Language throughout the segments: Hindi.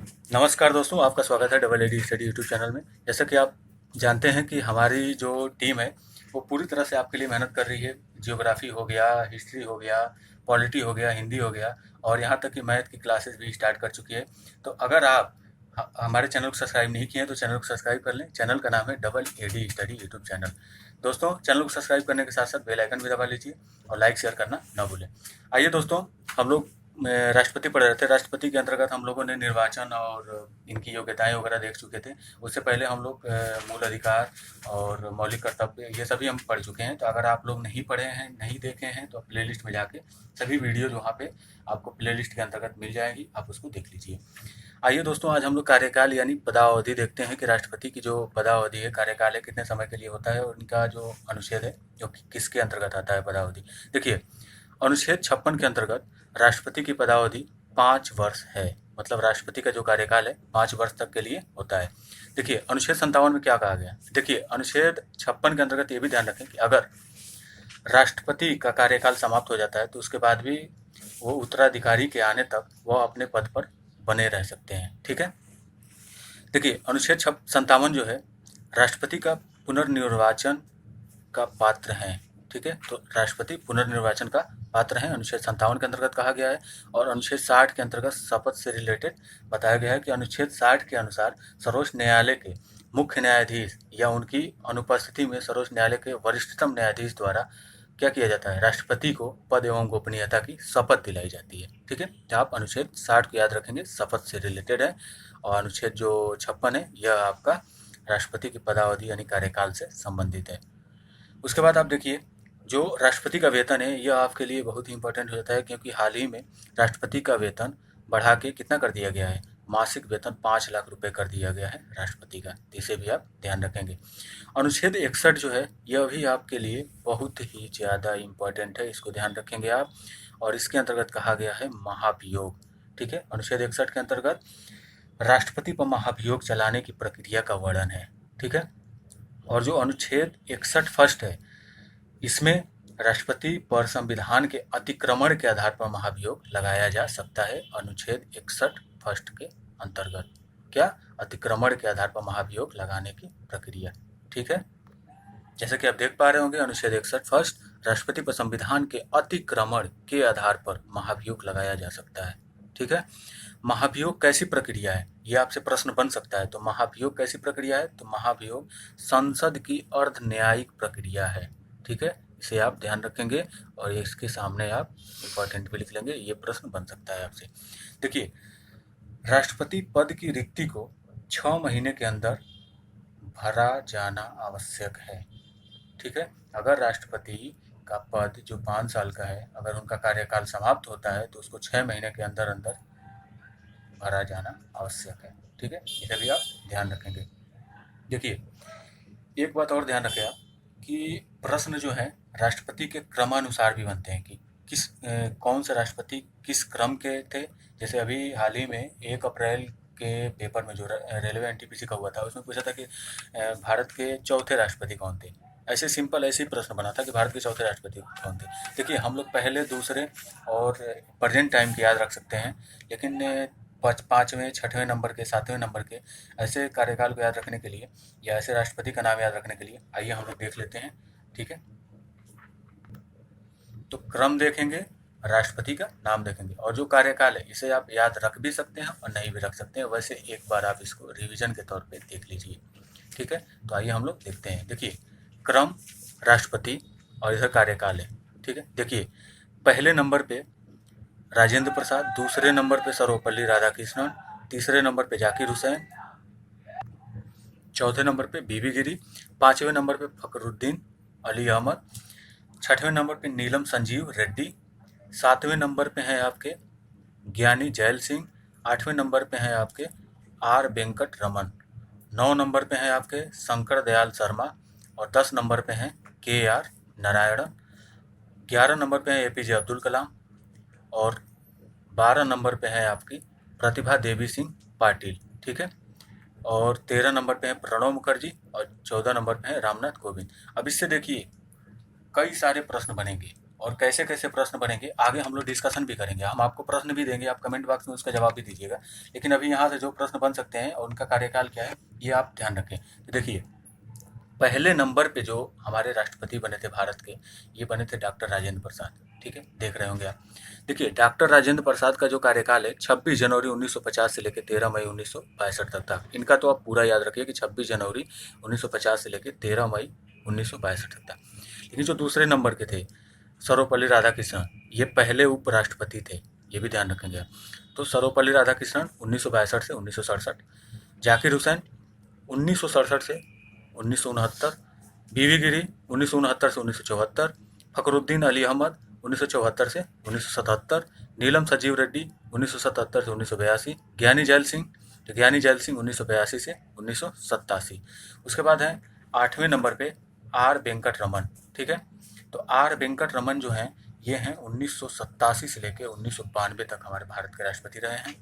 नमस्कार दोस्तों, आपका स्वागत है double AD study YouTube channel में। जैसा कि आप जानते हैं कि हमारी जो टीम है वो पूरी तरह से आपके लिए मेहनत कर रही है। जियोग्राफी हो गया, हिस्ट्री हो गया, पॉलिटी हो गया, हिंदी हो गया और यहाँ तक कि मैथ की क्लासेस भी स्टार्ट कर चुकी है। तो अगर आप हमारे चैनल को सब्सक्राइब नहीं किए हैं तो चैनल को सब्सक्राइब कर लें। चैनल का नाम है double AD study YouTube channel. दोस्तों, चैनल को सब्सक्राइब करने के साथ साथ बेल आइकन भी दबा लीजिए और लाइक शेयर करना ना भूलें। आइए दोस्तों, हम लोग राष्ट्रपति पढ़ रहे थे। राष्ट्रपति के अंतर्गत हम लोगों ने निर्वाचन और इनकी योग्यताएं वगैरह देख चुके थे। उससे पहले हम लोग मूल अधिकार और मौलिक कर्तव्य ये सभी हम पढ़ चुके हैं। तो अगर आप लोग नहीं पढ़े हैं, नहीं देखे हैं, तो प्लेलिस्ट में जाके सभी वीडियो वहाँ पे आपको प्लेलिस्ट के अंतर्गत मिल जाएगी, आप उसको देख लीजिए। आइए दोस्तों, आज हम लोग कार्यकाल यानी पदावधि देखते हैं कि राष्ट्रपति की जो पदावधि है, कार्यकाल है, कितने समय के लिए होता है और इनका जो अनुच्छेद है जो किसके अंतर्गत आता है पदावधि। देखिए, अनुच्छेद 56 के अंतर्गत राष्ट्रपति की पदावधि 5 वर्ष है। मतलब राष्ट्रपति का जो कार्यकाल है 5 वर्ष तक के लिए होता है। देखिए, अनुच्छेद 57 में क्या कहा गया। देखिए, अनुच्छेद 56 के अंतर्गत ये भी ध्यान रखें कि अगर राष्ट्रपति का कार्यकाल समाप्त हो जाता है तो उसके बाद भी वो उत्तराधिकारी के आने तक वह अपने पद पर बने रह सकते हैं। ठीक है। देखिए, अनुच्छेद 57 जो है राष्ट्रपति का पुनर्निर्वाचन का पात्र हैं। ठीक है, तो राष्ट्रपति पुनर्निर्वाचन का पात्र हैं, अनुच्छेद 57 के अंतर्गत कहा गया है। और अनुच्छेद 60 के अंतर्गत शपथ से रिलेटेड बताया गया है कि अनुच्छेद 60 के अनुसार सर्वोच्च न्यायालय के मुख्य न्यायाधीश या उनकी अनुपस्थिति में सर्वोच्च न्यायालय के वरिष्ठतम न्यायाधीश द्वारा क्या किया जाता है, राष्ट्रपति को पद एवं गोपनीयता की शपथ दिलाई जाती है। ठीक है, तो आप अनुच्छेद 60 को याद रखेंगे, शपथ से रिलेटेड है। और अनुच्छेद जो 56 है यह आपका राष्ट्रपति की पदावधि यानी कार्यकाल से संबंधित है। उसके बाद आप देखिए, जो राष्ट्रपति का वेतन है यह आपके लिए बहुत ही इंपॉर्टेंट हो जाता है, क्योंकि हाल ही में राष्ट्रपति का वेतन बढ़ा के कितना कर दिया गया है, मासिक वेतन 5 लाख रुपए कर दिया गया है राष्ट्रपति का। तो इसे भी आप ध्यान रखेंगे। अनुच्छेद 61 जो है यह भी आपके लिए बहुत ही ज़्यादा इम्पोर्टेंट है, इसको ध्यान रखेंगे आप। और इसके अंतर्गत कहा गया है महाभियोग। ठीक है, अनुच्छेद 61 के अंतर्गत राष्ट्रपति पर महाभियोग चलाने की प्रक्रिया का वर्णन है। ठीक है, और जो अनुच्छेद 61 फर्स्ट है इसमें राष्ट्रपति पर संविधान के अतिक्रमण के आधार पर महाभियोग लगाया जा सकता है। अनुच्छेद 61 फर्स्ट के अंतर्गत क्या, अतिक्रमण के आधार पर महाभियोग लगाने की प्रक्रिया। ठीक है, जैसे कि आप देख पा रहे होंगे, अनुच्छेद 61 फर्स्ट, राष्ट्रपति पर संविधान के अतिक्रमण के आधार पर महाभियोग लगाया जा सकता है। ठीक है, महाभियोग कैसी प्रक्रिया है, ये आपसे प्रश्न बन सकता है। तो महाभियोग कैसी प्रक्रिया है, तो महाभियोग संसद की अर्ध न्यायिक प्रक्रिया है। ठीक है, इसे आप ध्यान रखेंगे और इसके सामने आप इम्पोर्टेंट भी लिख लेंगे, ये प्रश्न बन सकता है आपसे। देखिए, राष्ट्रपति पद की रिक्ति को 6 महीने के अंदर भरा जाना आवश्यक है। ठीक है, अगर राष्ट्रपति का पद जो 5 साल का है, अगर उनका कार्यकाल समाप्त होता है तो उसको 6 महीने के अंदर अंदर भरा जाना आवश्यक है। ठीक है, इसे भी आप ध्यान रखेंगे। देखिए, एक बात और ध्यान रखें आप कि प्रश्न जो है राष्ट्रपति के क्रमानुसार भी बनते हैं कि कौन से राष्ट्रपति किस क्रम के थे। जैसे अभी हाल ही में 1 अप्रैल के पेपर में जो रेलवे एनटीपीसी का हुआ था उसमें पूछा था कि भारत के चौथे राष्ट्रपति कौन थे। ऐसे सिंपल ऐसे ही प्रश्न बना था कि भारत के चौथे राष्ट्रपति कौन थे। देखिए, हम लोग पहले, दूसरे और प्रेजेंट टाइम के याद रख सकते हैं, लेकिन 5वें, 6वें नंबर के, 7वें नंबर के ऐसे कार्यकाल को याद रखने के लिए या ऐसे राष्ट्रपति का नाम याद रखने के लिए आइए हम लोग देख लेते हैं। ठीक है, तो क्रम देखेंगे, राष्ट्रपति का नाम देखेंगे और जो कार्यकाल है इसे आप याद रख भी सकते हैं और नहीं भी रख सकते हैं। वैसे एक बार आप इसको रिवीजन के तौर पे देख लीजिए। ठीक है, तो आइए हम लोग देखते हैं। देखिए, क्रम, राष्ट्रपति और इधर कार्यकाल है। ठीक है, देखिए, पहले नंबर पे राजेंद्र प्रसाद, दूसरे नंबर पे सर्वपल्ली राधाकृष्णन, तीसरे नंबर पे जाकिर हुसैन, चौथे नंबर पे बीबी गिरी, 5वें नंबर पे फखरुद्दीन अली अहमद, 6वें नंबर पे नीलम संजीव रेड्डी, 7वें नंबर पे हैं आपके ज्ञानी जैल सिंह, 8वें नंबर पे हैं आपके आर वेंकट रमन, 9 नंबर पे हैं आपके शंकर दयाल शर्मा और 10 नंबर पे हैं के आर नारायणन, 11 नंबर पे हैं एपीजे अब्दुल कलाम और 12 नंबर पे है आपकी प्रतिभा देवी सिंह पाटिल। ठीक है, और 13 नंबर पे है प्रणब मुखर्जी और 14 नंबर पे है रामनाथ कोविंद। अब इससे देखिए कई सारे प्रश्न बनेंगे और कैसे कैसे प्रश्न बनेंगे आगे हम लोग डिस्कशन भी करेंगे। हम आपको प्रश्न भी देंगे, आप कमेंट बॉक्स में उसका जवाब भी दीजिएगा। लेकिन अभी यहाँ से जो प्रश्न बन सकते हैं और उनका कार्यकाल क्या है ये आप ध्यान रखें। तो देखिए, पहले नंबर पे जो हमारे राष्ट्रपति बने थे भारत के, ये बने थे डॉक्टर राजेंद्र प्रसाद। ठीक है, देख रहे होंगे आप। देखिए, डॉक्टर राजेंद्र प्रसाद का जो कार्यकाल है 26 जनवरी 1950 से लेकर 13 मई 1962 तक था। इनका तो आप पूरा याद रखिए कि 26 जनवरी 1950 से लेकर 13 मई 1962 तक था। लेकिन जो दूसरे नंबर के थे सर्वपल्ली राधाकृष्णन, ये पहले उपराष्ट्रपति थे, ये भी ध्यान रखेंगे आप। तो सर्वपल्ली राधाकृष्णन 1962 से 1967, जाकिर हुसैन 1967 से 1969, बीवी गिरी 1969 से 1974, फखरुद्दीन अली अहमद 1974 से 1977, नीलम संजीव रेड्डी 1977 से 1982, ज्ञानी जैल सिंह, तो ज्ञानी जैल सिंह 1982 से 1987। उसके बाद है 8वें नंबर पे आर वेंकट रमन। ठीक है, तो आर वेंकट रमन जो हैं ये हैं 1987 से लेकर 1992 तक हमारे भारत के राष्ट्रपति रहे हैं।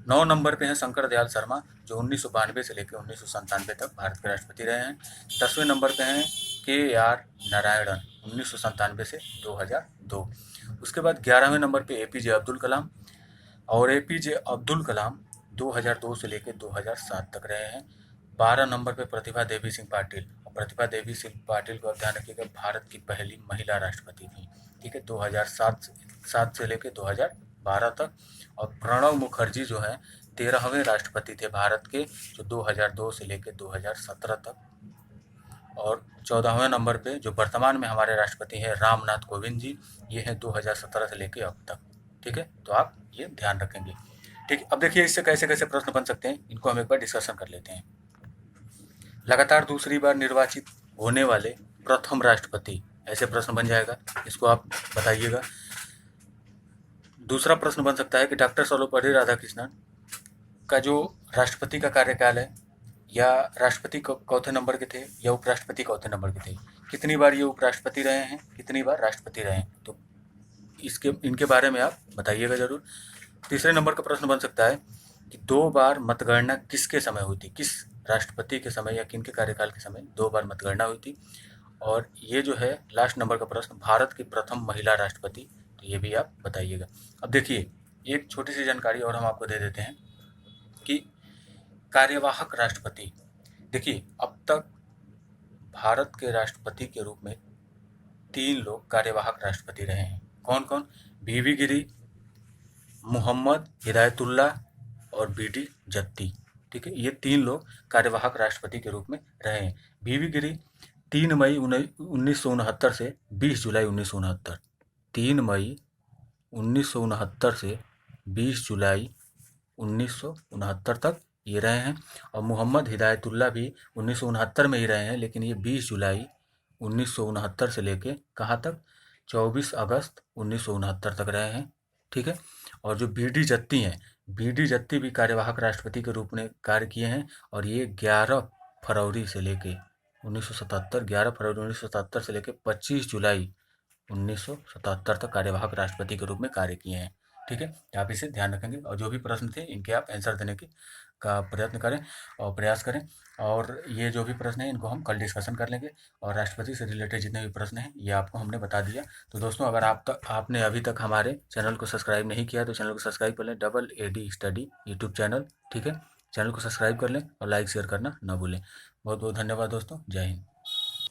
9 नंबर पे हैं शंकर दयाल शर्मा, जो 1992 से लेकर 1997 तक भारत के राष्ट्रपति रहे हैं। 10वें नंबर पे हैं KR नारायणन, 1997 से 2002। उसके बाद 11वें नंबर पे APJ अब्दुल कलाम, और APJ अब्दुल कलाम 2002 से लेकर 2007 तक रहे हैं। 12 नंबर पे प्रतिभा देवी सिंह पाटिल, और प्रतिभा देवी सिंह पाटिल को आप ध्यान रखिएगा भारत की पहली महिला राष्ट्रपति थी। ठीक है, 2007 से लेकर 2012 तक। और प्रणब मुखर्जी जो है 13वें राष्ट्रपति थे भारत के, जो 2002 से लेकर 2017 तक। और 14वें नंबर पे जो वर्तमान में हमारे राष्ट्रपति हैं रामनाथ कोविंद जी, ये हैं 2017 से लेकर अब तक। ठीक है, तो आप ये ध्यान रखेंगे। ठीक है, अब देखिए इससे कैसे कैसे प्रश्न बन सकते हैं, इनको हम एक बार डिस्कशन कर लेते हैं। लगातार दूसरी बार निर्वाचित होने वाले प्रथम राष्ट्रपति, ऐसे प्रश्न बन जाएगा, इसको आप बताइएगा। दूसरा प्रश्न बन सकता है कि डॉक्टर सर्वपल्ली राधाकृष्णन का जो राष्ट्रपति का कार्यकाल है, या राष्ट्रपति चौथे नंबर के थे या उपराष्ट्रपति चौथे नंबर के थे, कितनी बार ये उपराष्ट्रपति रहे हैं, कितनी बार राष्ट्रपति रहे हैं, तो इनके बारे में आप बताइएगा जरूर। तीसरे नंबर का प्रश्न बन सकता है कि 2 बार मतगणना किसके समय हुई थी, किस राष्ट्रपति के समय या किनके कार्यकाल के समय 2 बार मतगणना हुई थी। और ये जो है लास्ट नंबर का प्रश्न, भारत की प्रथम महिला राष्ट्रपति, तो ये भी आप बताइएगा। अब देखिए एक छोटी सी जानकारी और हम आपको दे देते हैं कि कार्यवाहक राष्ट्रपति, देखिए अब तक भारत के राष्ट्रपति के रूप में 3 लोग कार्यवाहक राष्ट्रपति रहे हैं। कौन कौन? बीवी गिरी, मोहम्मद हिदायतुल्लाह और BD जत्ती। ठीक है, ये 3 लोग कार्यवाहक राष्ट्रपति के रूप में रहे हैं। बीवी गिरी 3 मई 1969 से 20 जुलाई 1969, 3 मई 1969 से 20 जुलाई 1969 तक ये रहे हैं। और मोहम्मद हिदायतुल्लाह भी 1969 में ही रहे हैं, लेकिन ये 20 जुलाई 1969 से लेके कहाँ तक, 24 अगस्त 1969 तक रहे हैं। ठीक है, और जो BD जत्ती हैं, BD जत्ती भी कार्यवाहक राष्ट्रपति के रूप में कार्य किए हैं, और ये 11 फरवरी से लेके 1977, 11 फरवरी 1977 से लेके 25 जुलाई 1977 तक कार्यवाहक राष्ट्रपति के रूप में कार्य किए हैं। ठीक है, आप इसे ध्यान रखेंगे, और जो भी प्रश्न थे इनके आप आंसर देने का प्रयत्न करें और प्रयास करें। और ये जो भी प्रश्न हैं इनको हम कल डिस्कशन कर लेंगे, और राष्ट्रपति से रिलेटेड जितने भी प्रश्न हैं ये आपको हमने बता दिया। तो दोस्तों, अगर आपने अभी तक हमारे चैनल को सब्सक्राइब नहीं किया तो चैनल को सब्सक्राइब कर लें, AAD स्टडी यूट्यूब चैनल। ठीक है, चैनल को सब्सक्राइब कर लें और लाइक शेयर करना ना भूलें। बहुत बहुत धन्यवाद दोस्तों, जय हिंद।